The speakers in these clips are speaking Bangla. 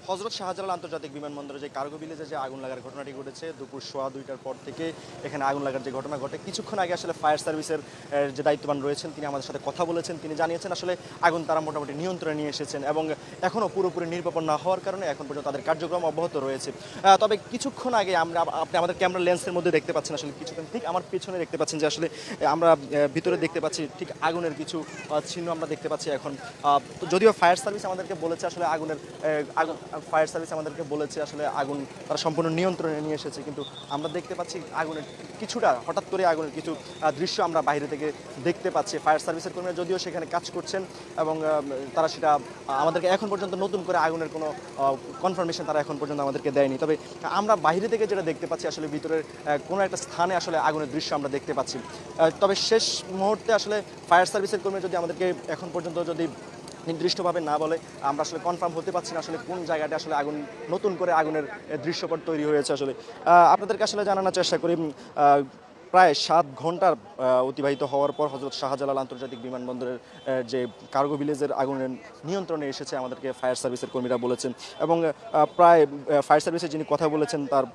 হজরত শাহজালাল আন্তর্জাতিক বিমানবন্দরে যে কার্গো ভিলেজে যে আগুন লাগার ঘটনাটি ঘটেছে দুপুর 2:15টার পর থেকে এখানে আগুন লাগার যে ঘটনা ঘটে কিছুক্ষণ আগে আসলে ফায়ার সার্ভিসের যে দায়িত্ববান রয়েছেন তিনি আমাদের সাথে কথা বলেছেন। তিনি জানিয়েছেন আসলে আগুন তারা মোটামুটি নিয়ন্ত্রণে নিয়ে এসেছেন এবং এখনও পুরোপুরি নির্বাপন না হওয়ার কারণে এখন পর্যন্ত তাদের কার্যক্রম অব্যাহত রয়েছে। তবে কিছুক্ষণ আগে আপনি আমাদের ক্যামেরা লেন্সের মধ্যে দেখতে পাচ্ছেন আসলে কিছুক্ষণ ঠিক আমার পেছনে দেখতে পাচ্ছেন যে আসলে আমরা ভিতরে দেখতে পাচ্ছি ঠিক আগুনের কিছু চিহ্ন আমরা দেখতে পাচ্ছি এখন। তো যদিও ফায়ার সার্ভিস আমাদেরকে বলেছে আসলে ফায়ার সার্ভিস আমাদেরকে বলেছে আসলে আগুন তারা সম্পূর্ণ নিয়ন্ত্রণে নিয়ে এসেছে, কিন্তু আমরা দেখতে পাচ্ছি আগুনের কিছুটা হঠাৎ করে আগুনের কিছু দৃশ্য আমরা বাইরে থেকে দেখতে পাচ্ছি। ফায়ার সার্ভিসের কর্মীরা যদিও সেখানে কাজ করছেন এবং তারা সেটা আমাদেরকে এখন পর্যন্ত নতুন করে আগুনের কোনো কনফার্মেশন তারা এখন পর্যন্ত আমাদেরকে দেয়নি। তবে আমরা বাইরে থেকে যেটা দেখতে পাচ্ছি আসলে ভিতরের কোনো একটা স্থানে আসলে আগুনের দৃশ্য আমরা দেখতে পাচ্ছি। তবে শেষ মুহূর্তে আসলে ফায়ার সার্ভিসের কর্মী যদি আমাদেরকে এখন পর্যন্ত যদি নির্দিষ্টভাবে না বলে আমরা আসলে কনফার্ম হতে পারছি না আসলে কোন জায়গাটা আসলে আগুন নতুন করে আগুনের দৃশ্যপট তৈরি হয়েছে। আসলে আপনাদেরকে আসলে জানানোর চেষ্টা করি প্রায় 7 ঘন্টার অতিবাহিত হওয়ার পর হজরত শাহজালাল আন্তর্জাতিক বিমানবন্দরের যে কার্গো ভিলেজের আগুনের নিয়ন্ত্রণে এসেছে আমাদেরকে ফায়ার সার্ভিসের কর্মীরা বলেছেন। এবং প্রায় ফায়ার সার্ভিসে যিনি কথা বলেছেন তার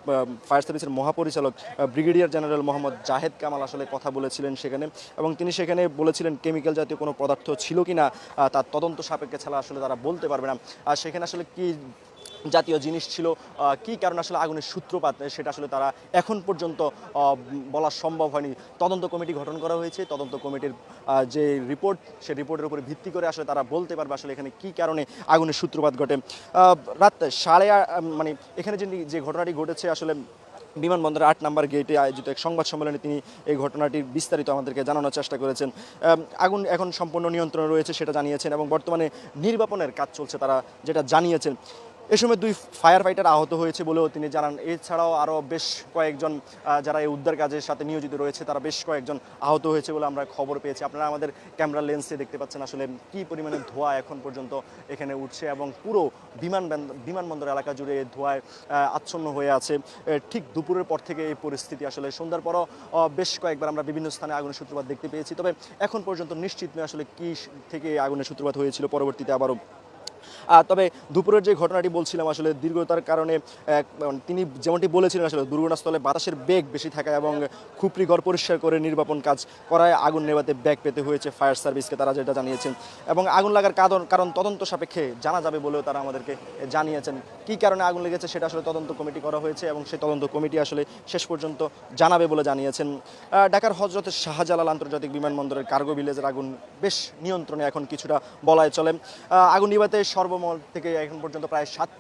ফায়ার সার্ভিসের মহাপরিচালক ব্রিগেডিয়ার জেনারেল মোহাম্মদ জাহেদ কামাল আসলে কথা বলেছিলেন সেখানে, এবং তিনি সেখানে বলেছিলেন কেমিক্যাল জাতীয় কোনো পদার্থ ছিল কি না তার তদন্ত সাপেক্ষে ছাড়া আসলে তারা বলতে পারবে না। আর সেখানে আসলে কি জাতীয় জিনিস ছিল, কী কারণে আসলে আগুনের সূত্রপাত সেটা আসলে তারা এখন পর্যন্ত বলা সম্ভব হয়নি। তদন্ত কমিটি গঠন করা হয়েছে, তদন্ত কমিটির যে রিপোর্ট সেই রিপোর্টের উপরে ভিত্তি করে আসলে তারা বলতে পারবে আসলে এখানে কী কারণে আগুনের সূত্রপাত ঘটে। রাত 8:30 মানে এখানে যে ঘটনাটি ঘটেছে আসলে বিমানবন্দরের 8 নম্বর গেটে আয়োজিত এক সংবাদ সম্মেলনে তিনি এই ঘটনাটির বিস্তারিত আমাদেরকে জানানোর চেষ্টা করেছেন। আগুন এখন সম্পূর্ণ নিয়ন্ত্রণে রয়েছে সেটা জানিয়েছেন এবং বর্তমানে নির্বাপনের কাজ চলছে তারা যেটা জানিয়েছেন। এ সময় 2 ফায়ার ফাইটার আহত হয়েছে বলেও তিনি জানান। এছাড়াও আরও বেশ কয়েকজন যারা এই উদ্ধার কাজের সাথে নিয়োজিত রয়েছে তারা বেশ কয়েকজন আহত হয়েছে বলে আমরা খবর পেয়েছি। আপনারা আমাদের ক্যামেরা লেন্সে দেখতে পাচ্ছেন আসলে কী পরিমাণে ধোঁয়া এখন পর্যন্ত এখানে উঠছে এবং পুরো বিমানবন্দর এলাকা জুড়ে ধোঁয়ায় আচ্ছন্ন হয়ে আছে। ঠিক দুপুরের পর থেকে এই পরিস্থিতি, আসলে সন্ধ্যার পরও বেশ কয়েকবার আমরা বিভিন্ন স্থানে আগুনের সূত্রপাত দেখতে পেয়েছি, তবে এখন পর্যন্ত নিশ্চিত নয় আসলে কী থেকে আগুনের সূত্রপাত হয়েছিল পরবর্তীতে আবারও। তবে দুপুরের যে ঘটনাটি বলছিলাম আসলে দীর্ঘতার কারণে তিনি যেমনটি বলেছিলেন আসলে দুর্ঘটনাস্থলে বাতাসের বেগ বেশি থাকা এবং খুপড়ি ঘর পরিষ্কার করে নির্বাপন কাজ করায় আগুন নেভাতে ব্যাগ পেতে হয়েছে ফায়ার সার্ভিসকে, তারা যেটা জানিয়েছেন। এবং আগুন লাগার কারণ তদন্ত সাপেক্ষে জানা যাবে বলেও তারা আমাদেরকে জানিয়েছেন। কী কারণে আগুন লেগেছে সেটা আসলে তদন্ত কমিটি করা হয়েছে এবং সেই তদন্ত কমিটি আসলে শেষ পর্যন্ত জানাবে বলে জানিয়েছেন। ঢাকার হজরত শাহজালাল আন্তর্জাতিক বিমানবন্দরের কার্গো ভিলেজের আগুন বেশ নিয়ন্ত্রণে এখন কিছুটা বলায় চলে। আগুন নিভাতে সর্বমহল থেকে এখন পর্যন্ত প্রায় 7